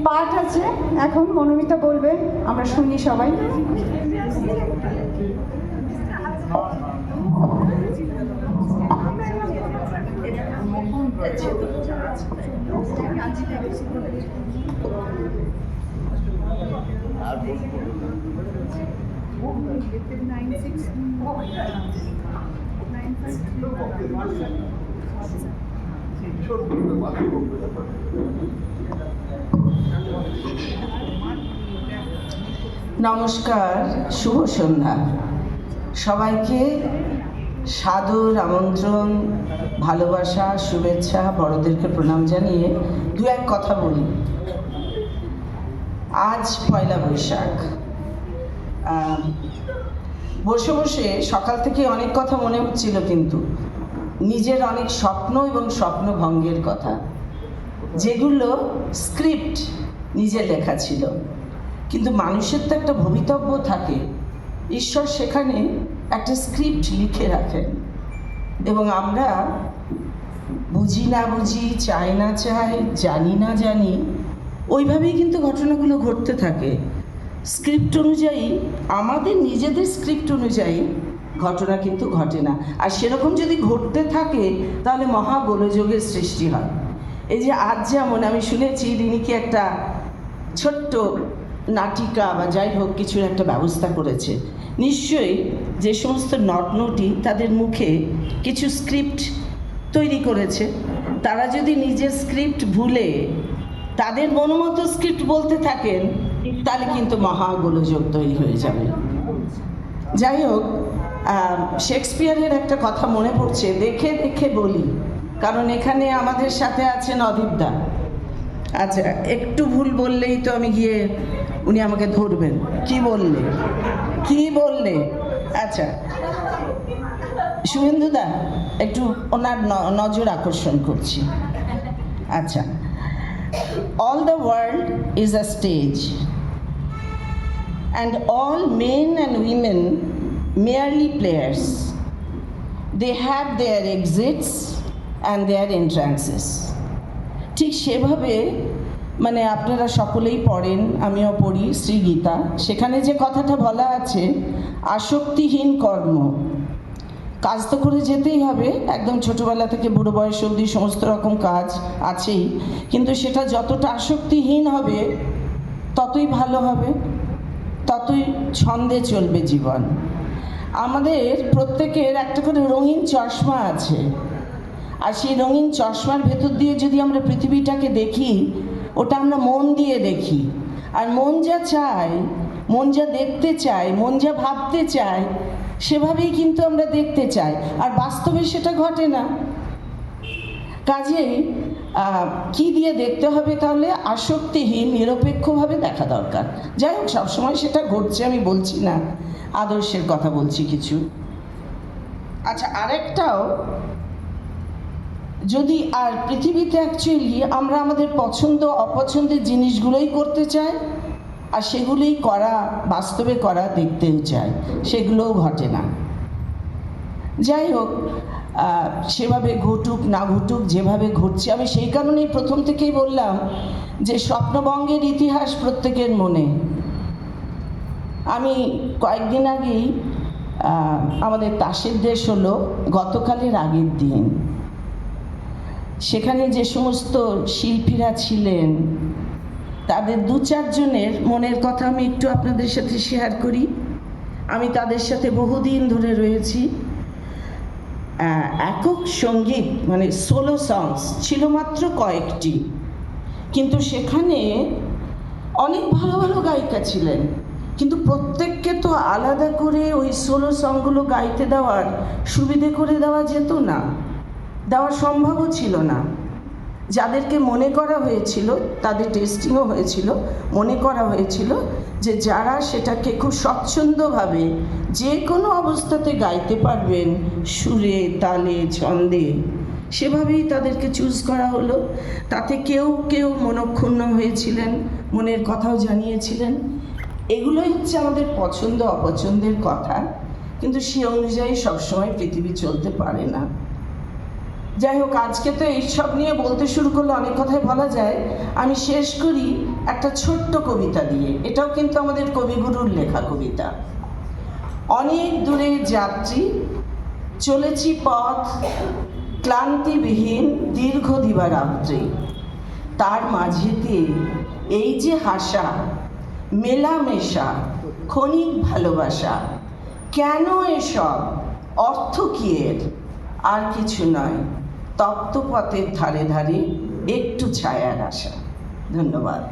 পাঠ আছে, এখন মনোমিতা বলবে, আমরা শুনি সবাই। নমস্কার, শুভ সন্ধ্যা। সবাইকে সাদর আমন্ত্রণ, ভালোবাসা, শুভেচ্ছা, বড়দেরকে প্রণাম জানিয়ে দু এক কথা বলি। আজ পয়লা বৈশাখ। বসে বসে সকাল থেকে অনেক কথা মনে হচ্ছিল, কিন্তু নিজের অনেক স্বপ্ন এবং স্বপ্নভঙ্গের কথা, যেগুলো স্ক্রিপ্ট নিজের লেখা ছিল। কিন্তু মানুষের তো একটা ভবিতব্য থাকে, ঈশ্বর সেখানে একটা স্ক্রিপ্ট লিখে রাখেন, এবং আমরা বুঝি না বুঝি, চাই না চাই, জানি না জানি, ওইভাবেই কিন্তু ঘটনাগুলো ঘটতে থাকে। স্ক্রিপ্ট অনুযায়ী, আমাদের নিজেদের স্ক্রিপ্ট অনুযায়ী ঘটনা কিন্তু ঘটে না। আর সেরকম যদি ঘটতে থাকে তাহলে মহা গোলযোগের সৃষ্টি হয়। এই যে আজ যেমন আমি শুনেছি রিনিকে একটা ছোট্ট নাটিকা বা যাই হোক কিছুর একটা ব্যবস্থা করেছে। নিশ্চয়ই যে সমস্ত নটনটি তাদের মুখে কিছু স্ক্রিপ্ট তৈরি করেছে, তারা যদি নিজের স্ক্রিপ্ট ভুলে তাদের মনোমতো স্ক্রিপ্ট বলতে থাকেন, তাহলে কিন্তু মহা গোলযোগ তৈরি হয়ে যাবে। যাই হোক, শেক্সপিয়ারের একটা কথা মনে পড়ছে, দেখে দেখে বলি, কারণ এখানে আমাদের সাথে আছেন অদীপদা। আচ্ছা, একটু ভুল বললেই তো আমি গিয়ে উনি আমাকে ধরবেন। কি বললে, কি বললে? আচ্ছা, শুভেন্দুদা একটু ওনার নজর আকর্ষণ করছি। আচ্ছা, all the world is a stage and all men and women merely players. They have their exits and their entrances. ঠিক সেভাবে, মানে আপনারা সকলেই পড়েন, আমিও পড়ি শ্রী গীতা, সেখানে যে কথাটা বলা আছে, আসক্তিহীন কর্ম, কাজ তো করে যেতেই হবে, একদম ছোটোবেলা থেকে বুড়ো বয়স অবধি সমস্ত রকম কাজ আছেই, কিন্তু সেটা যতটা আসক্তিহীন হবে ততই ভালো হবে, ততই ছন্দে চলবে জীবন। আমাদের প্রত্যেকের একটা করে রঙিন চশমা আছে, আর সেই রঙিন চশমার ভেতর দিয়ে যদি আমরা পৃথিবীটাকে দেখি, ওটা আমরা মন দিয়ে দেখি। আর মন যা চায়, মন যা দেখতে চায়, মন যা ভাবতে চায়, সেভাবেই কিন্তু আমরা দেখতে চাই, আর বাস্তবে সেটা ঘটে না। কাজেই কি দিয়ে দেখতে হবে তাহলে? আসক্তিহীন, নিরপেক্ষভাবে দেখা দরকার। যাই হোক, সবসময় সেটা ঘটছে আমি বলছি না, আদর্শের কথা বলছি কিছু। আচ্ছা, আরেকটাও, যদি আর পৃথিবীতে অ্যাকচুয়ালি আমরা আমাদের পছন্দ অপছন্দের জিনিসগুলোই করতে চাই, আর সেগুলোই করা, বাস্তবে করা দেখতেও চাই, সেগুলোও ঘটে না। যাই হোক, সেভাবে ঘটুক না ঘটুক, যেভাবে ঘটছে, আমি সেই কারণেই প্রথম থেকেই বললাম যে স্বপ্নভঙ্গের ইতিহাস প্রত্যেকের মনে। আমি কয়েকদিন আগেই, আমাদের তাসের দেশ হলো গতকালের আগের দিন, সেখানে যে সমস্ত শিল্পীরা ছিলেন তাদের দু চারজনের মনের কথা আমি একটু আপনাদের সাথে শেয়ার করি। আমি তাদের সাথে বহুদিন ধরে রয়েছি। একক সঙ্গীত মানে সোলো সংস ছিল মাত্র কয়েকটি, কিন্তু সেখানে অনেক ভালো ভালো গায়িকা ছিলেন, কিন্তু প্রত্যেককে তো আলাদা করে ওই সোলো সংগুলো গাইতে দেওয়ার সুবিধে করে দেওয়া যেত না, দেওয়া সম্ভবও ছিল না। যাদেরকে মনে করা হয়েছিল, তাদের টেস্টিংও হয়েছিল, মনে করা হয়েছিল যে যারা সেটাকে খুব স্বচ্ছন্দভাবে যে কোনো অবস্থাতে গাইতে পারবেন, সুরে, তালে, ছন্দে, সেভাবেই তাদেরকে চুজ করা হলো। তাতে কেউ কেউ মনক্ষুণ্ণ হয়েছিলেন, মনের কথাও জানিয়েছিলেন। এগুলোই হচ্ছে আমাদের পছন্দ অপছন্দের কথা, কিন্তু সে অনুযায়ী সবসময় পৃথিবী চলতে পারে না। যাই হোক, আজকে তো এইসব নিয়ে বলতে শুরু করলে অনেক কথাই বলা যায়। আমি শেষ করি একটা ছোট্ট কবিতা দিয়ে। এটাও কিন্তু আমাদের কবিগুরুর লেখা কবিতা। অনেক দূরে যাত্রী, চলেছি পথ ক্লান্তিবিহীন দীর্ঘ দিবারাত্রি, তার মাঝেতে এই যে হাসা, মেলামেশা, ক্ষণিক ভালোবাসা, কেন এসব, অর্থ কি এর? আর কিছু নয়, তপ্ত পথের ধারে ধারে একটু ছায়ার আশা। ধন্যবাদ।